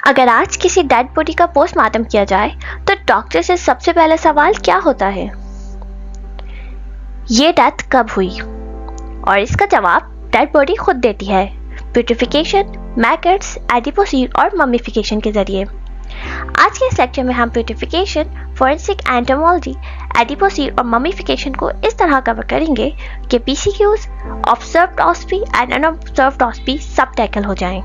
अगर आज किसी डेड बॉडी का पोस्टमार्टम किया जाए तो डॉक्टर से सबसे पहला सवाल क्या होता है? ये डेथ कब हुई? और इसका जवाब डेड बॉडी खुद देती है, प्यूरिफिकेशन, मैकेट्स, एडिपोसीर और मम्मीफिकेशन के जरिए। आज के इस लेक्चर में हम प्यूरिफिकेशन, फोरेंसिक एंटोमोलॉजी, एडिपोसीर और मम्मीफिकेशन को इस तरह कवर करेंगे कि पीसीक्यूज, ऑब्जर्व्ड ऑस्पी एंड अनऑब्जर्व्ड ऑस्पी सब टैकल हो जाएं।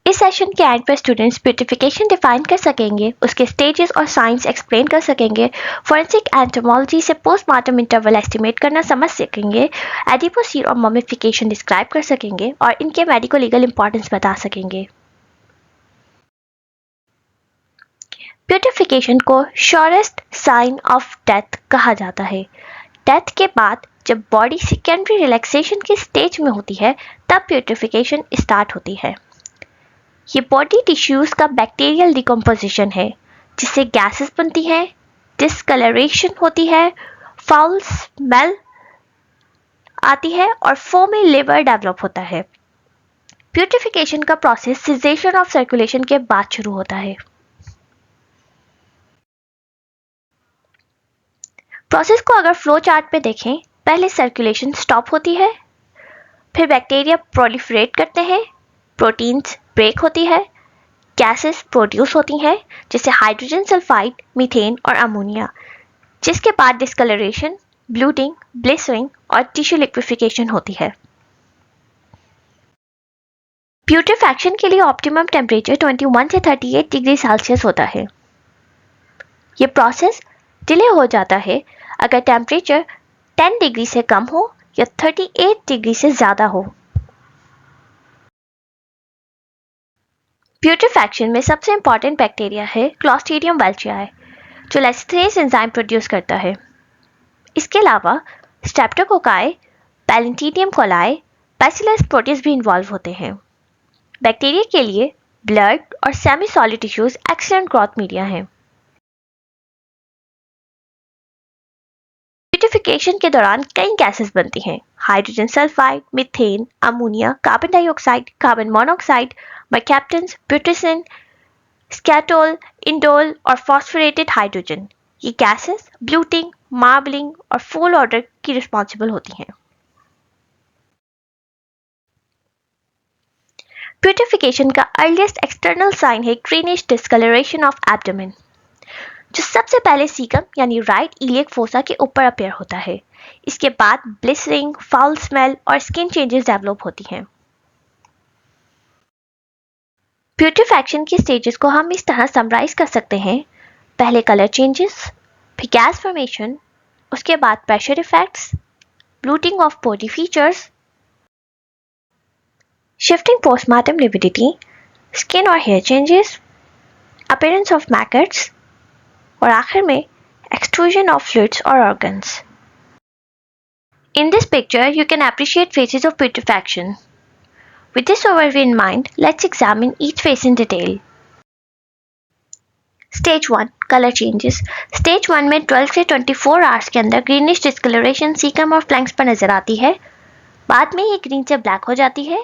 इस सेशन के एंड पर स्टूडेंट्स प्यूरिफिकेशन डिफाइन कर सकेंगे, उसके स्टेजेस और साइंस एक्सप्लेन कर सकेंगे, फोरेंसिक एंटोमोलॉजी से पोस्टमार्टम इंटरवल एस्टिमेट करना समझ सकेंगे, एडिपोसीर और मम्मीफिकेशन डिस्क्राइब कर सकेंगे और इनके मेडिको लीगल इंपॉर्टेंस बता सकेंगे। प्यूरिफिकेशन को श्योरेस्ट साइन ऑफ डेथ कहा जाता है। डेथ के बाद जब बॉडी सेकेंडरी रिलैक्सेशन की स्टेज में होती है तब प्यूरिफिकेशन स्टार्ट होती है। ये बॉडी टिश्यूज का बैक्टीरियल डिकम्पोजिशन है जिससे गैसेस बनती हैं, डिस्कलरेशन होती है, फाउल स्मेल आती है और फोमी लिवर डेवलप होता है। प्यूरिफिकेशन का प्रोसेस सिजेशन ऑफ सर्कुलेशन के बाद शुरू होता है। प्रोसेस को अगर फ्लो चार्ट पे देखें, पहले सर्कुलेशन स्टॉप होती है, फिर बैक्टीरिया प्रोलिफरेट करते हैं, प्रोटीन्स ब्रेक होती है, गैसेस प्रोड्यूस होती हैं जैसे हाइड्रोजन सल्फाइड, मीथेन और अमोनिया, जिसके बाद डिस्कलरेशन, ब्लूटिंग, ब्लिसरिंग और टिश्यू लिक्विफिकेशन होती है। प्यूरिफिकेशन के लिए ऑप्टिमम टेम्परेचर 21 से 38 डिग्री सेल्सियस होता है। ये प्रोसेस डिले हो जाता है अगर टेम्परेचर 10 डिग्री से कम हो या 38 डिग्री से ज़्यादा हो। प्यूरिफिकेशन में सबसे इंपॉर्टेंट बैक्टीरिया है क्लोस्ट्रीडियम वेल्चियाई, जो लैक्टेज एंजाइम प्रोड्यूस करता है। इसके अलावा streptococci, balantidium coli, bacillus proteus भी इन्वॉल्व होते हैं। बैक्टीरिया के लिए ब्लड और semi solid tissues excellent growth media हैं। प्यूरिफिकेशन के दौरान कई गैसेस बनती हैं, hydrogen sulphide, methane, ammonia, carbon dioxide, carbon monoxide, mercaptans, putrescine, skatole, indole और फॉस्फोरेटेड हाइड्रोजन। ये गैसेस ब्लूटिंग, मार्बलिंग और फूल ऑर्डर की रिस्पॉन्सिबल होती हैं। प्यूरिफिकेशन का अर्लीस्ट एक्सटर्नल साइन है ग्रीनिश डिस्कलरेशन ऑफ एब्डोमेन, जो सबसे पहले सीकम यानी राइट इलियक फोसा के ऊपर अपीयर होता है। इसके बाद ब्लिसरिंग, फाउल स्मेल और स्किन चेंजेस डेवलप होती हैं। प्यूरिफिकेशन की स्टेजेस को हम इस तरह समराइज कर सकते हैं: पहले कलर चेंजेस, फिर गैस फॉर्मेशन, उसके बाद pressure effects, bloating of body features, shifting postmortem lividity, skin और hair changes, appearance of maggots और आखिर में एक्सट्रूजन ऑफ फ्लूइड्स और organs. In this picture, you can appreciate phases of putrefaction. With this overview in mind, let's examine each phase in detail. Stage 1 Color Changes. Stage 1 में 12 से 24 hours के अंदर greenish discolouration caecum और flanks पर नजर आती है। बाद में ये ग्रीन से ब्लैक हो जाती है,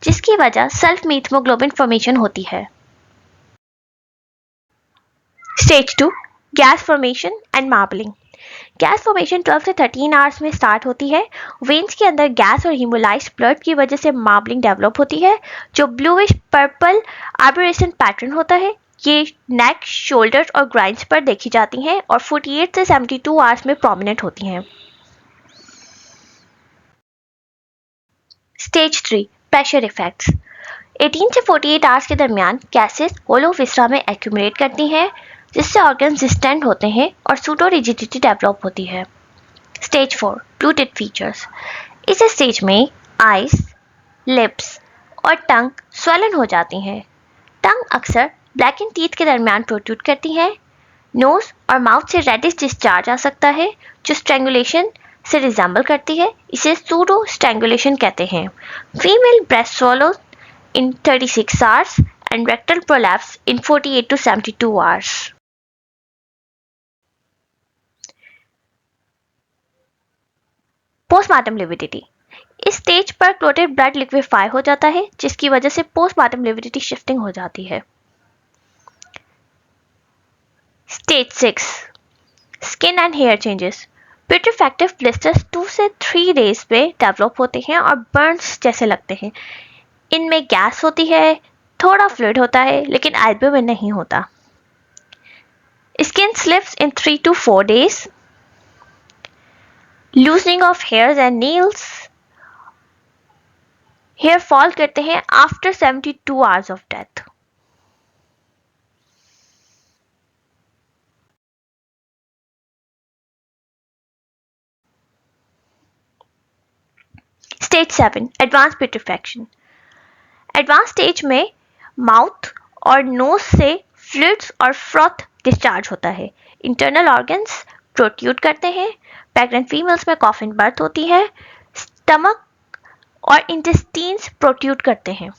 जिसकी वजह सेल्फ मीथमोग्लोबिन फॉर्मेशन होती है। Stage 2 Gas Formation and Marbling. Gas formation 12 से 13 आवर्स में स्टार्ट होती है। वेन्स के अंदर गैस और हीमोलाइज्ड ब्लड की वजह से मार्बलिंग डेवलप होती है, जो ब्लूइश पर्पल आर्बोरेसेंट पैटर्न होता है। ये नेक, शोल्डर्स और ग्राइंड्स पर देखी जाती हैं और 48 से 72 आवर्स में प्रोमिनेंट होती हैं। Stage 3 pressure effects. 18 से 48 आवर्स के दरमियान गैसेस होलो विसरा में एक्यूमुलेट करती हैं, जिससे ऑर्गन्स डिस्टेंड होते हैं और सूडो रिजिडिटी डेवलप होती है। Stage 4 bloated features. इस स्टेज में आइज, लिप्स और टंग स्वेलन हो जाती हैं। टंग अक्सर ब्लैक एंड टीथ के दरमियान प्रोट्रूड करती हैं। नोज और माउथ से रेडिश डिस्चार्ज आ सकता है, जो स्ट्रेंगुलेशन से रिजेंबल करती है। इसे सूडो स्ट्रेंगुलेशन कहते हैं। Female breast swallow in 36 hours and rectal prolapse in 48 to 72 hours. Postmortem lividity, इस स्टेज पर क्लोटेड ब्लड लिक्विफाई हो जाता है जिसकी वजह से पोस्टमार्टम लिविडिटी शिफ्टिंग हो जाती है। Stage 6 skin and hair changes, putrefactive blisters 2 से 3 डेज में डेवलप होते हैं और बर्न्स जैसे लगते हैं। इनमें गैस होती है, थोड़ा फ्लूइड होता है लेकिन एल्ब्यूमिन नहीं होता। Skin slips in 3 to 4 days, loosening of hairs and nails, hair fall करते हैं after 72 hours of death. Stage 7 advance putrefaction, advance stage में माउथ और नोज से फ्लूइड्स और फ्रॉथ डिस्चार्ज होता है। इंटरनल ऑर्गन्स प्रोट्यूड करते हैं। प्रेग्नेंट फीमेल्स में कॉफिन बर्थ होती है। स्टमक और इंटेस्टाइन्स प्रोट्यूड करते हैं।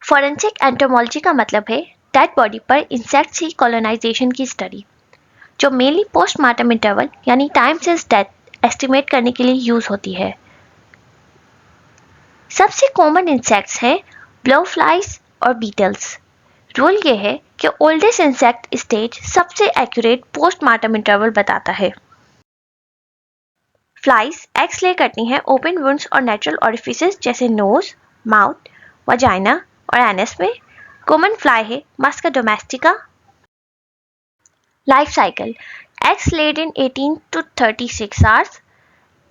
फॉरेंसिक एंटोमोलॉजी का मतलब है डेड बॉडी पर इंसेक्ट्स की कॉलोनाइजेशन की स्टडी, जो मेनली पोस्टमार्टम इंटरवल यानी टाइम सिंस डेथ एस्टिमेट करने के लिए यूज होती है। सबसे कॉमन इंसेक्ट्स हैं ब्लोफ्लाइज और बीटल्स। रूल ये है कि ओल्डेस्ट इंसेक्ट स्टेज सबसे एक्यूरेट पोस्टमार्टम इंटरवल बताता है। फ्लाइज एग्स ले करती हैं ओपन वुंड्स और नेचुरल ऑरिफिसेस जैसे नोज, माउथ, वजाइना और एनस में। कॉमन फ्लाई है Musca domestica. Life cycle, eggs laid in 18 to 36 hours,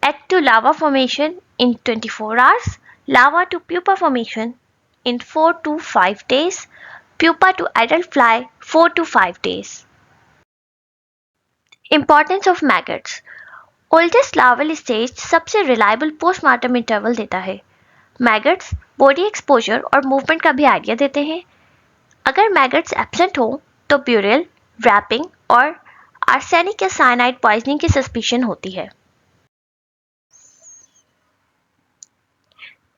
egg to larva formation in 24 hours, larva to pupa formation in 4 to 5 days, pupa to adult fly 4 to 5 days. Importance of maggots, oldest larval stage सबसे reliable postmortem interval देता है। Maggots body exposure और movement का भी idea देते हैं। अगर maggots absent हो तो ब्यूरियल, रैपिंग और आर्सेनिक या साइनाइड पॉइजनिंग की सस्पिशन होती है।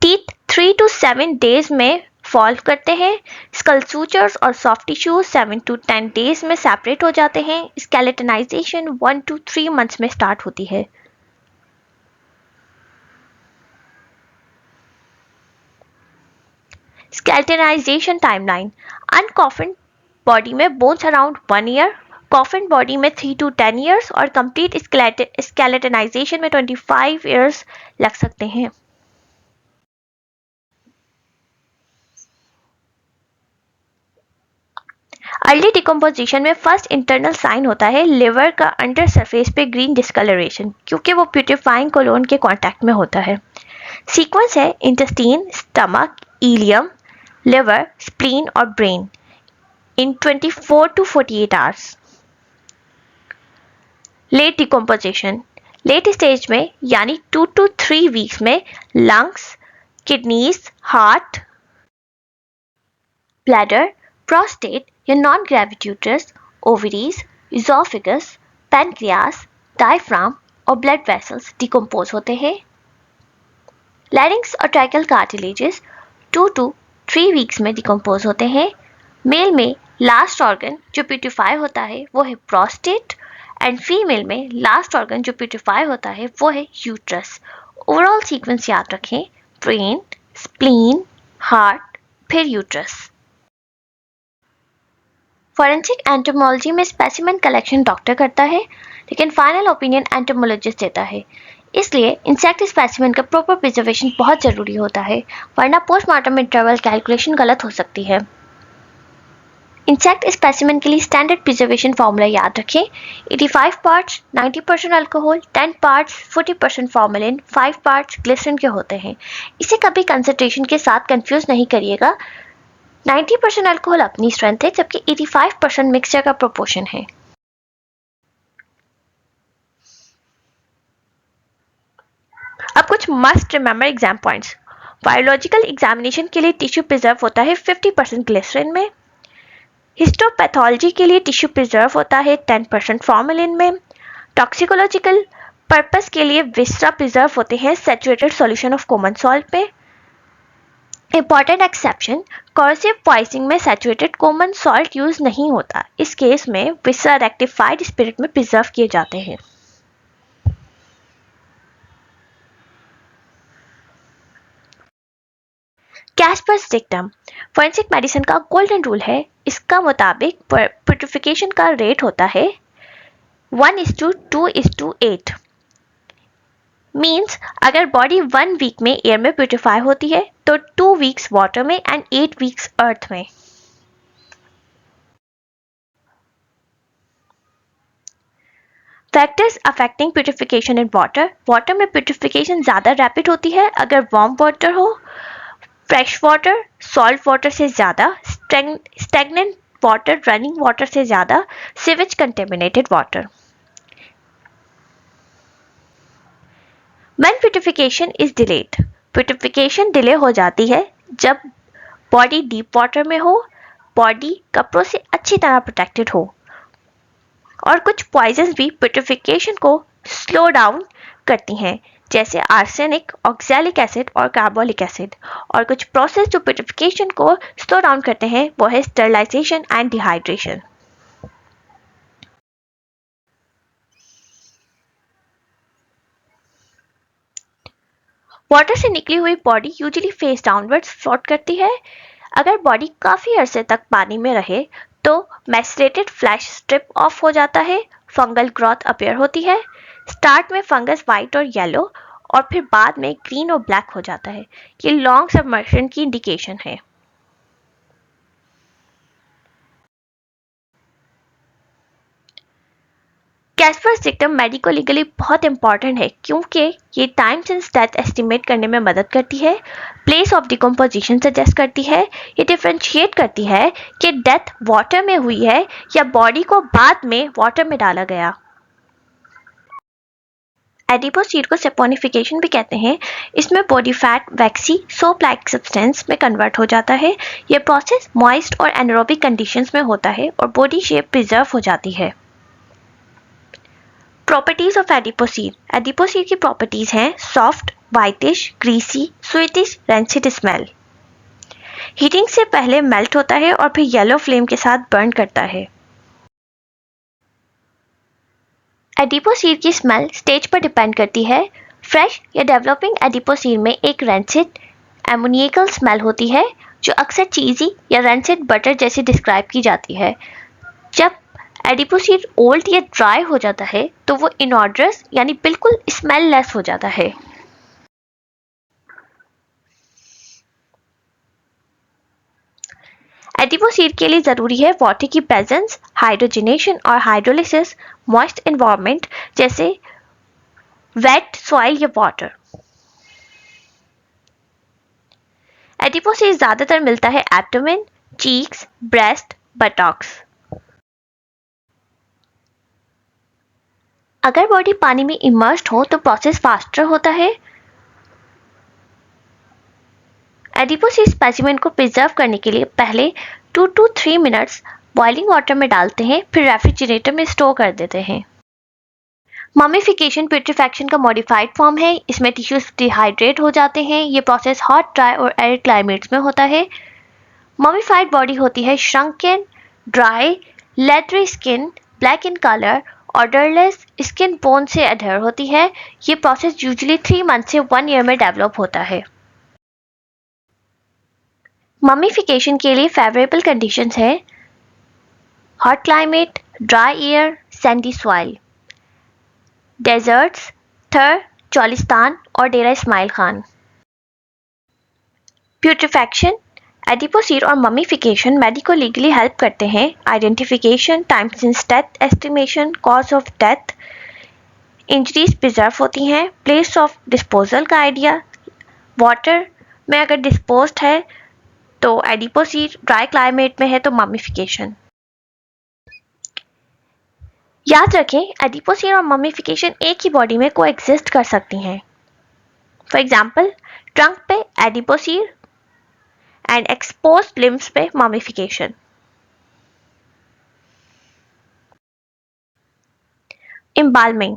टीथ 3 to 7 डेज में फॉल्व करते हैं। स्कल सूचर्स और सॉफ्ट टिश्यू 7 to 10 डेज में सेपरेट हो जाते हैं। स्केलेटनाइजेशन 1 to 3 मंथ्स में स्टार्ट होती है। स्केलेटनाइजेशन टाइमलाइन, अनकॉफिन बॉडी में bones around 1 year, coffin body में 3 to 10 ईयर्स और कंप्लीट स्केलेटनाइजेशन में 25 ईयर्स लग सकते हैं। अर्ली डिकम्पोजिशन में फर्स्ट इंटरनल साइन होता है लिवर का अंडर सरफेस पे ग्रीन डिस्कलरेशन, क्योंकि वो प्यूट्रिफाइंग कोलोन के कांटेक्ट में होता है। सीक्वेंस है intestine, stomach, ileum, liver, spleen और brain in 24 to 48 hours. Late decomposition, late stage में यानी 2 to 3 वीक्स में lungs, kidneys, heart, bladder, prostate या non gravid uterus, ovaries, oesophagus, pancreas, diaphragm और ब्लड वेसल्स डिकम्पोज होते हैं। लैरिंक्स और ट्रैकियल कार्टिलेजेस 2 to 3 वीक्स में डिकम्पोज होते हैं। मेल में लास्ट ऑर्गन जो प्यूट्रिफाई होता है वो है प्रोस्टेट एंड फीमेल में लास्ट ऑर्गन जो प्यूट्रिफाई होता है वो है यूट्रस। ओवरऑल सीक्वेंस याद रखें, ब्रेन, स्प्लीन, हार्ट, फिर यूट्रस। फॉरेंसिक एंटोमोलॉजी में स्पेसिमेन कलेक्शन डॉक्टर करता है, लेकिन फाइनल ओपिनियन एंटोमोलॉजिस्ट देता है। इसलिए इंसेक्ट स्पेसिमेन का प्रॉपर प्रिजर्वेशन बहुत ज़रूरी होता है, वरना पोस्टमार्टम इंटरवल कैलकुलेशन गलत हो सकती है। इंसेक्ट स्पेसिमेन के लिए स्टैंडर्ड प्रिजर्वेशन फार्मूला याद रखें। 85 parts 90% alcohol, 10 parts 40% formalin, 5 parts glycerine के होते हैं। इसे कभी कंसंट्रेशन के साथ कंफ्यूज नहीं करिएगा। 90% अल्कोहल अपनी स्ट्रेंथ है, जबकि 85% मिक्सचर का प्रोपोर्शन है। अब कुछ must remember exam points. Biological examination के लिए टिश्यू प्रिजर्व होता है 50% ग्लिसरीन में। हिस्टोपैथोलॉजी के लिए टिश्यू प्रिजर्व होता है 10% फॉर्मेलिन में। टॉक्सिकोलॉजिकल पर्पस के लिए विस्रा प्रिजर्व होते हैं saturated solution of common salt में। इंपॉर्टेंट एक्सेप्शन, कॉर्सिव पॉइजनिंग में सैचुरेटेड कॉमन सॉल्ट यूज नहीं होता। इस केस में विसरा रेक्टिफाइड स्पिरिट में प्रिजर्व किए जाते हैं। कैस्पर्स डिक्टम फॉरेंसिक मेडिसिन का गोल्डन रूल है। इसका मुताबिक प्यूरिफिकेशन का रेट होता है 1:2:8। मीन्स अगर बॉडी 1 वीक में एयर में प्यूरिफाई होती है तो 2 वीक्स वाटर में एंड 8 वीक्स अर्थ में। Factors affecting purification in water. Water में प्यूरिफिकेशन ज़्यादा रैपिड होती है अगर वार्म वाटर हो, फ्रेश वाटर सॉल्ट वाटर से ज़्यादा, स्टेगनेंट वाटर रनिंग वाटर से ज़्यादा, sewage contaminated water. When purification is delayed, purification delay हो जाती है जब बॉडी डीप वाटर में हो, बॉडी कपड़ों से अच्छी तरह प्रोटेक्टेड हो, और कुछ पॉइजन्स भी प्यूरिफिकेशन को स्लो डाउन करती हैं जैसे आर्सेनिक, ऑक्सैलिक एसिड और कार्बोलिक एसिड। और कुछ प्रोसेस जो प्यूरिफिकेशन को स्लो डाउन करते हैं वो है स्टरलाइजेशन एंड डिहाइड्रेशन। वाटर से निकली हुई body usually face downwards float करती है। अगर बॉडी काफ़ी अरसे तक पानी में रहे तो मैसेरेटेड फ्लैश स्ट्रिप ऑफ हो जाता है, फंगल ग्रोथ अपीयर होती है। स्टार्ट में फंगस वाइट और येलो और फिर बाद में ग्रीन और ब्लैक हो जाता है। ये लॉन्ग सबमर्शन की इंडिकेशन है। कैस्पर्स डिक्टम मेडिको लीगली बहुत इंपॉर्टेंट है क्योंकि ये टाइम सिंस डेथ एस्टिमेट करने में मदद करती है, प्लेस ऑफ डिकम्पोजिशन सजेस्ट करती है, ये डिफ्रेंशिएट करती है कि डेथ वाटर में हुई है या बॉडी को बाद में वाटर में डाला गया। एडिपोसीड को सेपोनिफिकेशन भी कहते हैं। इसमें बॉडी फैट वैक्सी सोप लाइक सब्सटेंस में कन्वर्ट हो जाता है। यह प्रोसेस मॉइस्ट और एनारोबिक कंडीशंस में होता है और बॉडी शेप प्रिजर्व हो जाती है। Properties of एडिपोसीड। एडिपोसीड की प्रॉपर्टीज हैं soft, whitish, greasy, sweetish, rancid smell. Heating से पहले मेल्ट होता है और फिर येलो फ्लेम के साथ बर्न करता है। एडिपोसीड की स्मेल स्टेज पर डिपेंड करती है। फ्रेश या डेवलपिंग एडिपोसीड में एक रेंसिड एमोनियकल स्मेल होती है जो अक्सर चीज़ी या रेंसिड बटर जैसी डिस्क्राइब की जाती है। जब एडिपोसीड ओल्ड या ड्राई हो जाता है तो वो इनऑर्डरस यानी बिल्कुल स्मेल लेस हो जाता है। एडिपोसीड के लिए ज़रूरी है वाटर की प्रेजेंस, हाइड्रोजनेशन और हाइड्रोलिसिस, मॉइस्ट एनवायरनमेंट जैसे वेट सॉइल या वाटर। एडिपोसीड ज़्यादातर मिलता है एब्डोमेन, चीक्स, ब्रेस्ट, बटॉक्स। अगर बॉडी पानी में इमर्स्ड हो तो प्रोसेस फास्टर होता है। एडिपोसीड स्पेसिमेन को प्रिजर्व करने के लिए पहले 2 to 3 मिनट्स बॉइलिंग वाटर में डालते हैं, फिर रेफ्रिजरेटर में स्टोर कर देते हैं। ममीफिकेशन प्यूट्रिफैक्शन का मॉडिफाइड फॉर्म है। इसमें टिश्यूज डिहाइड्रेट हो जाते हैं। ये प्रोसेस हॉट, ड्राई और एरिड क्लाइमेट्स में होता है। ममीफाइड बॉडी होती है shrunken, dry, leathery skin, black in colour, odourless, skin bone से अडर होती है। ये प्रोसेस यूजुअली 3 मंथ से 1 ईयर में डेवलप होता है। ममीफिकेशन के लिए फेवरेबल कंडीशंस है hot climate, dry air, sandy soil. Deserts Thar, Cholistan और डेरा इस्माइल खान। प्यूट्रिफैक्शन, एडिपोसीड और ममीफिकेशन मेडिको लीगली हेल्प करते हैं identification, time since death estimation, cause of death, injuries preserve होती हैं, प्लेस ऑफ डिस्पोजल का आइडिया। वाटर में अगर डिस्पोज्ड है तो एडिपोसीड, ड्राई क्लाइमेट में है तो ममीफिकेशन। याद रखें एडिपोसीड और ममीफिकेशन एक ही बॉडी में कोएग्जिस्ट कर सकती हैं। फॉर एग्जाम्पल ट्रंक पे एडिपोसीड एंड एक्सपोज्ड लिम्स पे mummification. Embalming.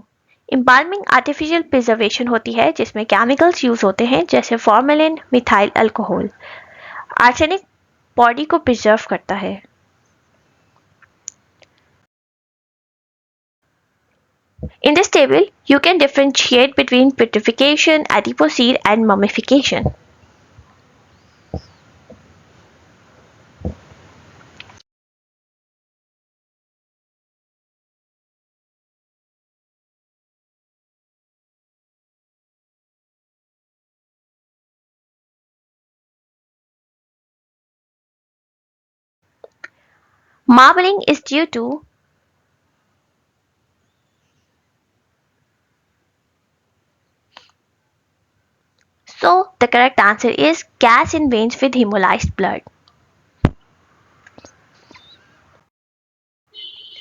Embalming artificial preservation होती है जिसमें केमिकल्स यूज होते हैं जैसे formalin, methyl alcohol. Arsenic body को प्रिजर्व करता है। In this table, you can differentiate between petrification, adipocere, and mummification. Marbling is due to So the correct answer is gas in veins with hemolyzed blood.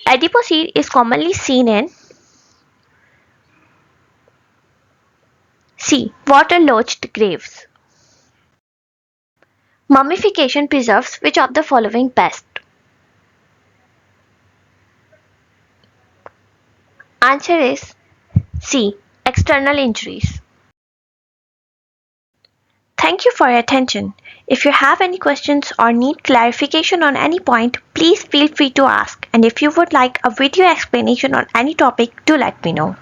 Adipocere is commonly seen in C. Water-lodged graves. Mummification preserves which of the following best? Answer is C. External injuries. Thank you for your attention. If you have any questions or need clarification on any point, please feel free to ask. And if you would like a video explanation on any topic, do let me know.